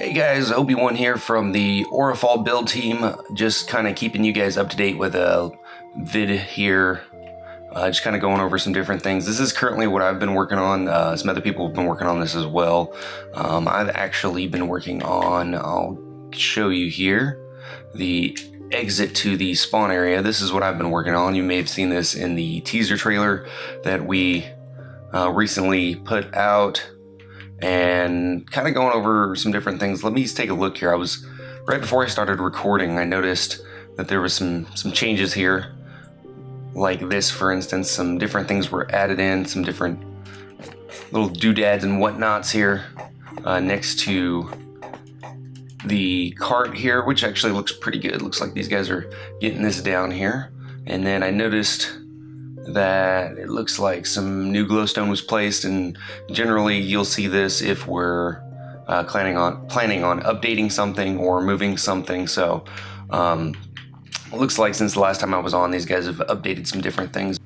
Hey guys, Obi-Wan here from the Aurafall build team. Just kind of keeping you guys up to date with a vid here. Just kind of going over some different things. This is currently what I've been working on. Some other people have been working on this as well. I've actually been working on, I'll show you here, the exit to the spawn area. This is what I've been working on. You may have seen this in the teaser trailer that we recently put out. And kind of going over some different things. Let me just take a look here. Right before I started recording, I noticed that there was some changes here. Like this, for instance, some different things were added in, some different little doodads and whatnots here next to the cart here, which actually looks pretty good. Looks like these guys are getting this down here. And then I noticed that it looks like some new glowstone was placed, and generally you'll see this if we're planning on updating something or moving something. So it looks like since the last time I was on, these guys have updated some different things.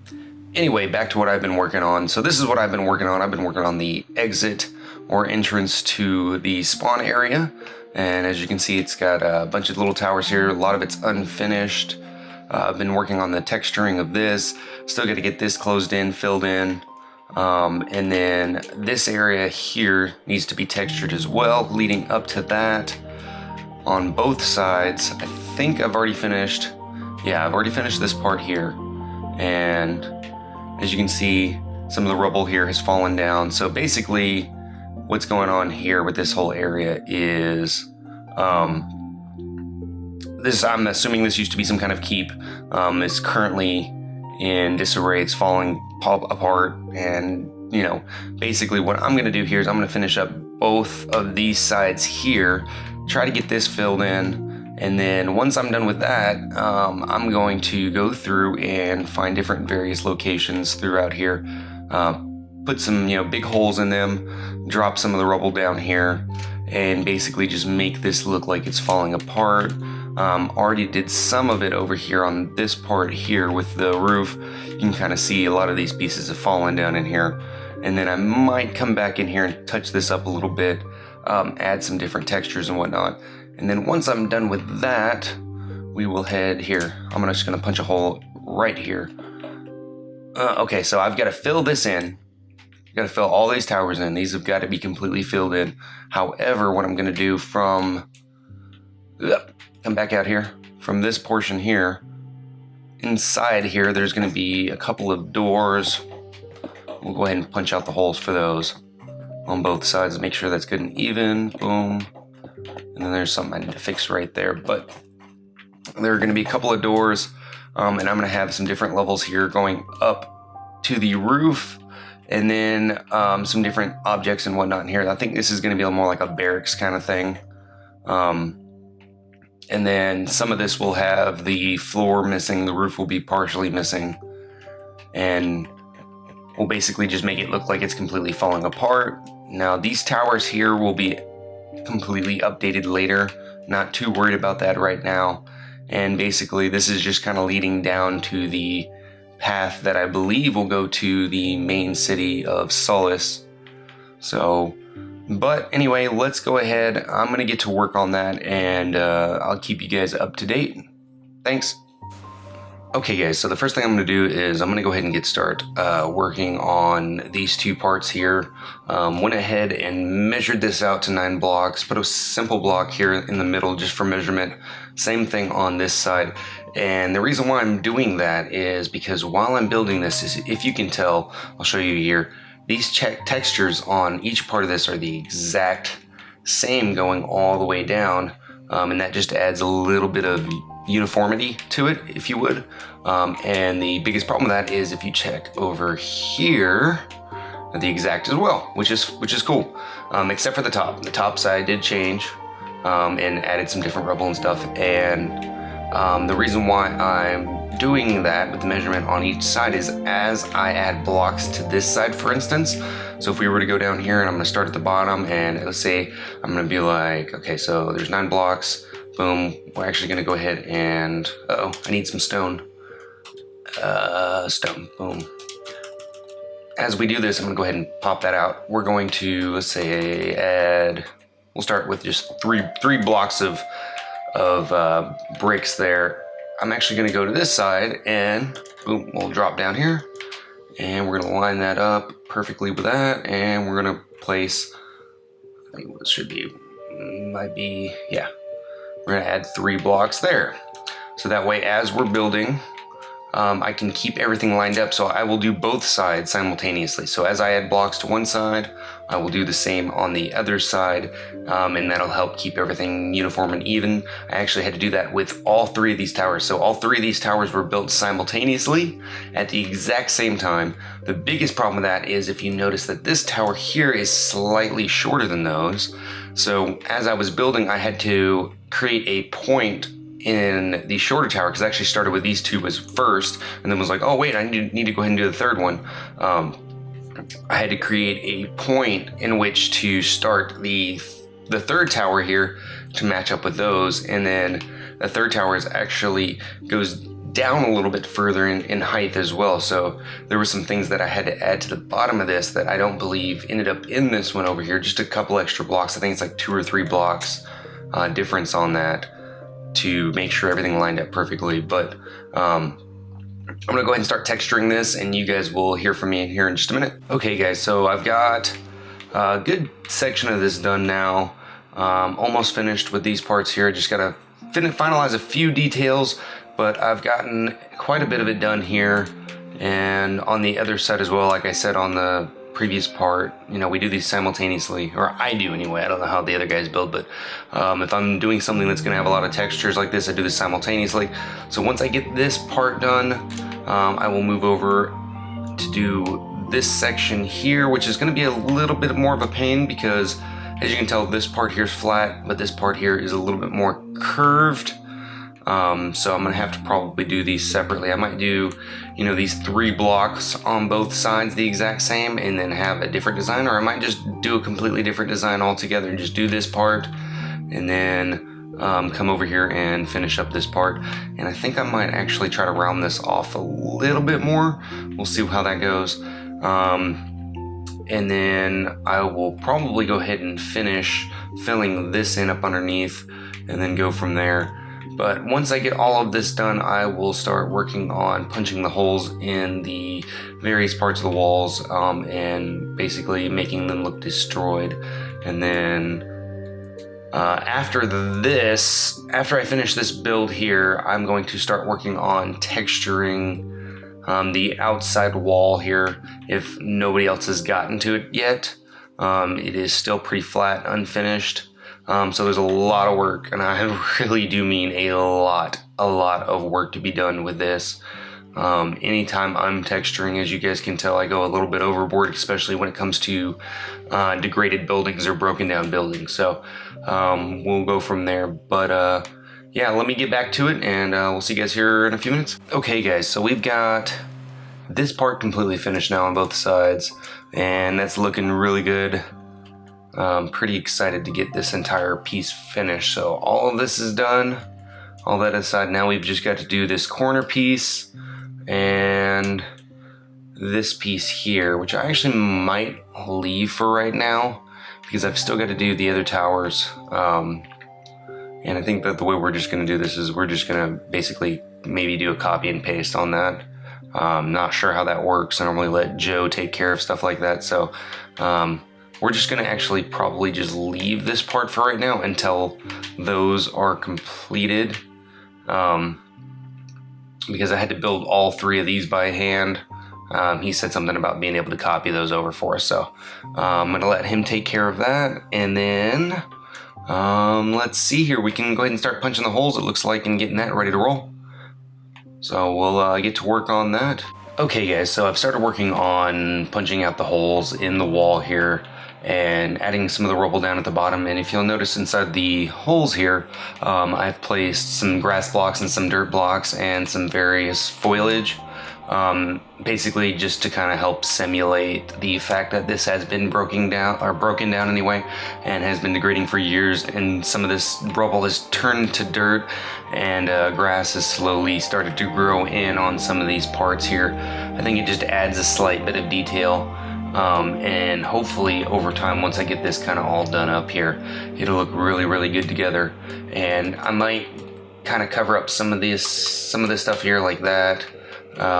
Anyway, back to what I've been working on. So this is what I've been working on. I've been working on the exit or entrance to the spawn area, and as you can see, it's got a bunch of little towers here. A lot of it's unfinished. I've been working on the texturing of this. Still got to get this closed in, filled in. And then this area here needs to be textured as well, leading up to that on both sides. I think I've already finished. Yeah, I've already finished this part here. And as you can see, some of the rubble here has fallen down. So basically what's going on here with this whole area is I'm assuming this used to be some kind of keep. It's currently in disarray. It's falling apart, and basically what I'm going to do here is I'm going to finish up both of these sides here, try to get this filled in, and then once I'm done with that, I'm going to go through and find different various locations throughout here, put some big holes in them, drop some of the rubble down here, and basically just make this look like it's falling apart. Already did some of it over here on this part here with the roof. You can kind of see a lot of these pieces have fallen down in here. And then I might come back in here and touch this up a little bit, add some different textures and whatnot. And then once I'm done with that, we will head here. I'm just gonna punch a hole right here. Okay, so I've got to fill this in. Got to fill all these towers in. These have got to be completely filled in. However, what I'm gonna do from come back out here from this portion here, inside here there's going to be a couple of doors. We'll go ahead and punch out the holes for those on both sides, make sure that's good and even. Boom. And then there's something I need to fix right there, but there are going to be a couple of doors, and I'm going to have some different levels here going up to the roof, and then some different objects and whatnot in here. I think this is going to be more like a barracks kind of thing. And then some of this will have the floor missing, the roof will be partially missing, and we'll basically just make it look like it's completely falling apart. Now these towers here will be completely updated later, not too worried about that right now. And basically this is just kind of leading down to the path that I believe will go to the main city of Solace. But anyway, let's go ahead. I'm going to get to work on that, and I'll keep you guys up to date. Thanks. Okay guys, so the first thing I'm going to do is I'm going to go ahead and get started working on these two parts here. Went ahead and measured this out to 9 blocks, put a simple block here in the middle just for measurement. Same thing on this side. And the reason why I'm doing that is because while I'm building this, if you can tell, I'll show you here, these textures on each part of this are the exact same going all the way down, and that just adds a little bit of uniformity to it, if you would. And the biggest problem with that is if you check over here, the exact as well, which is cool, except for the top. The top side did change and added some different rubble and stuff. And the reason why I'm doing that with the measurement on each side is as I add blocks to this side, for instance. So if we were to go down here and I'm going to start at the bottom, and let's say I'm going to be like, okay, so there's 9 blocks, boom, we're actually going to go ahead and, I need some stone. Stone, boom. As we do this, I'm going to go ahead and pop that out. We're going to, let's say, add we'll start with just three blocks of bricks there. I'm actually going to go to this side and boom, we'll drop down here, and we're going to line that up perfectly with that, and we're going to place, I think what should be, might be, yeah, we're going to add 3 blocks there. So that way, as we're building, I can keep everything lined up. So I will do both sides simultaneously. So as I add blocks to one side, I will do the same on the other side, and that'll help keep everything uniform and even. I actually had to do that with all 3 of these towers. So all 3 of these towers were built simultaneously at the exact same time. The biggest problem with that is if you notice that this tower here is slightly shorter than those. So as I was building, I had to create a point in the shorter tower, because I actually started with these 2 as first, and then was like, oh wait, I need to go ahead and do the third one. I had to create a point in which to start the third tower here to match up with those, and then the third tower actually goes down a little bit further in height as well. So there were some things that I had to add to the bottom of this that I don't believe ended up in this one over here. Just a couple extra blocks. I think it's like 2 or 3 blocks difference on that, to make sure everything lined up perfectly. But I'm gonna go ahead and start texturing this, and you guys will hear from me here in just a minute. Okay guys, so I've got a good section of this done now. Almost finished with these parts here. I just gotta finalize a few details, but I've gotten quite a bit of it done here. And on the other side as well, like I said on the previous part, you know, we do these simultaneously, or I do anyway. I don't know how the other guys build, but if I'm doing something that's gonna have a lot of textures like this, I do this simultaneously. So once I get this part done, I will move over to do this section here, which is gonna be a little bit more of a pain, because as you can tell, this part here is flat, but this part here is a little bit more curved. So I'm gonna have to probably do these separately. I might do, you know, these 3 blocks on both sides the exact same and then have a different design, or I might just do a completely different design altogether and just do this part and then come over here and finish up this part. And I think I might actually try to round this off a little bit more. We'll see how that goes. And then I will probably go ahead and finish filling this in up underneath and then go from there. But once I get all of this done, I will start working on punching the holes in the various parts of the walls, and basically making them look destroyed. And then after I finish this build here, I'm going to start working on texturing the outside wall here, if nobody else has gotten to it yet. It is still pretty flat, unfinished. So there's a lot of work, and I really do mean a lot of work to be done with this. Anytime I'm texturing, as you guys can tell, I go a little bit overboard, especially when it comes to degraded buildings or broken down buildings. So we'll go from there. But yeah, let me get back to it, and we'll see you guys here in a few minutes. Okay guys, so we've got this part completely finished now on both sides, and that's looking really good. Pretty excited to get this entire piece finished. So all of this is done. All that aside, now we've just got to do this corner piece and this piece here, which I actually might leave for right now because I've still got to do the other towers. And I think that the way we're just going to do this is we're just going to basically maybe do a copy and paste on that. Not sure how that works. I normally let Joe take care of stuff like that. So we're just going to actually probably just leave this part for right now until those are completed. Because I had to build all 3 of these by hand. He said something about being able to copy those over for us. So I'm going to let him take care of that. And then let's see here. We can go ahead and start punching the holes, it looks like, and getting that ready to roll. So we'll get to work on that. Okay guys, so I've started working on punching out the holes in the wall here and adding some of the rubble down at the bottom. And if you'll notice inside the holes here, I've placed some grass blocks and some dirt blocks and some various foliage. Basically just to kind of help simulate the fact that this has been broken down anyway, and has been degrading for years, and some of this rubble has turned to dirt, and grass has slowly started to grow in on some of these parts here. I think it just adds a slight bit of detail. And hopefully over time, once I get this kind of all done up here, it'll look really, really good together. And I might kind of cover up some of this stuff here like that.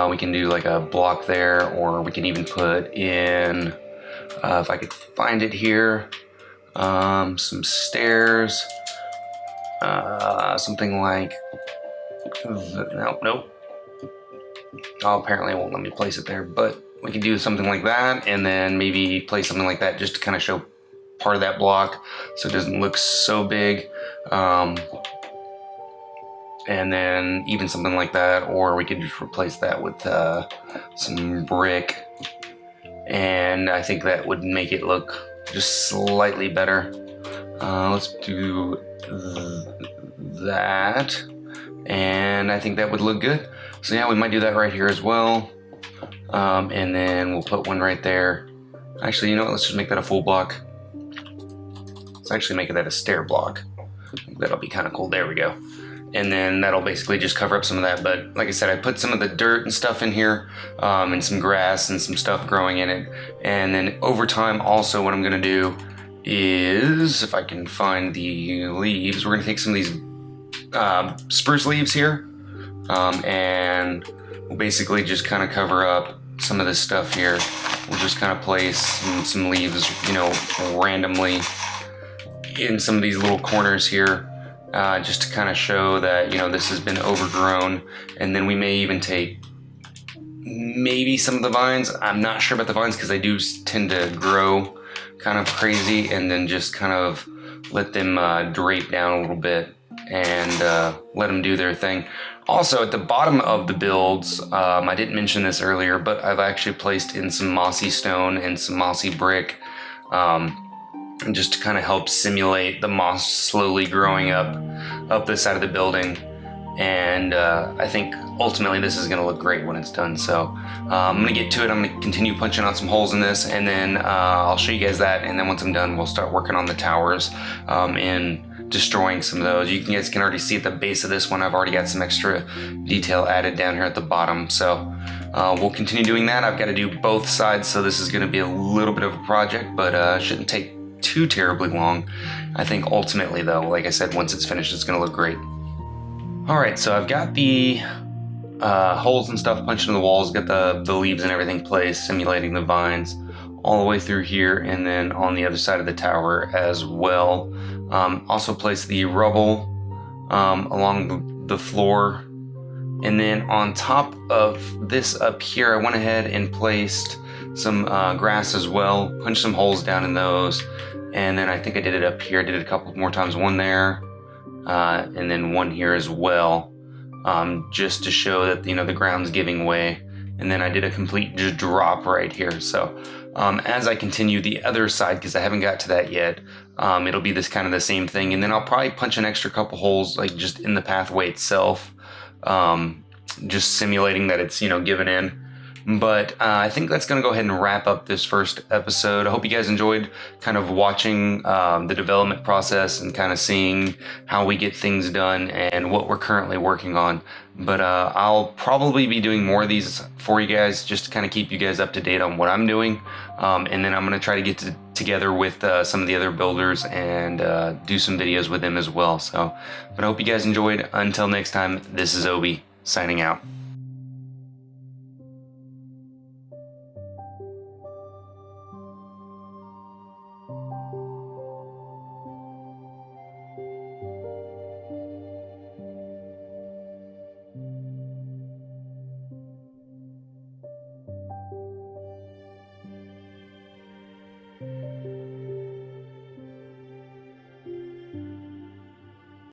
We can do like a block there, or we can even put in, if I could find it here, some stairs, something like, nope. Oh, apparently it won't let me place it there, but we can do something like that, and then maybe place something like that just to kind of show part of that block so it doesn't look so big. And then even something like that, or we could just replace that with some brick, and I think that would make it look just slightly better. Let's do that, and I think that would look good. So yeah, we might do that right here as well, and then we'll put one right there. Actually, you know what, let's just make that a full block. Let's actually make that a stair block. That'll be kind of cool. There we go. And then that'll basically just cover up some of that. But like I said, I put some of the dirt and stuff in here, and some grass and some stuff growing in it. And then over time also what I'm gonna do is, if I can find the leaves, we're gonna take some of these spruce leaves here, and we'll basically just kind of cover up some of this stuff here. We'll just kind of place some leaves, you know, randomly in some of these little corners here. Just to kind of show that, you know, this has been overgrown. And then we may even take maybe some of the vines. I'm not sure about the vines because they do tend to grow kind of crazy, and then just kind of let them drape down a little bit and let them do their thing. Also, at the bottom of the builds, I didn't mention this earlier, but I've actually placed in some mossy stone and some mossy brick, just to kind of help simulate the moss slowly growing up this side of the building. And I think ultimately this is going to look great when it's done. So I'm going to get to it. I'm going to continue punching out some holes in this, and then I'll show you guys that. And then once I'm done, we'll start working on the towers and destroying some of those. You guys can already see at the base of this one, I've already got some extra detail added down here at the bottom. So we'll continue doing that. I've got to do both sides, so this is going to be a little bit of a project, but shouldn't take too terribly long. I think ultimately though, like I said, once it's finished, it's going to look great. All right, so I've got the holes and stuff punched in the walls, got the leaves and everything placed, simulating the vines all the way through here, and then on the other side of the tower as well. Also placed the rubble along the floor, and then on top of this up here, I went ahead and placed some grass as well, punched some holes down in those, and then I think I did it up here. I did it a couple more times, one there, and then one here as well, just to show that, you know, the ground's giving way. And then I did a complete just drop right here. So as I continue the other side, because I haven't got to that yet, it'll be this kind of the same thing. And then I'll probably punch an extra couple holes, like just in the pathway itself, just simulating that it's, you know, given in. But I think that's going to go ahead and wrap up this first episode. I hope you guys enjoyed kind of watching the development process and kind of seeing how we get things done and what we're currently working on. But I'll probably be doing more of these for you guys, just to kind of keep you guys up to date on what I'm doing. And then I'm going to try to get together with some of the other builders and do some videos with them as well. So, but I hope you guys enjoyed. Until next time, this is Obi signing out.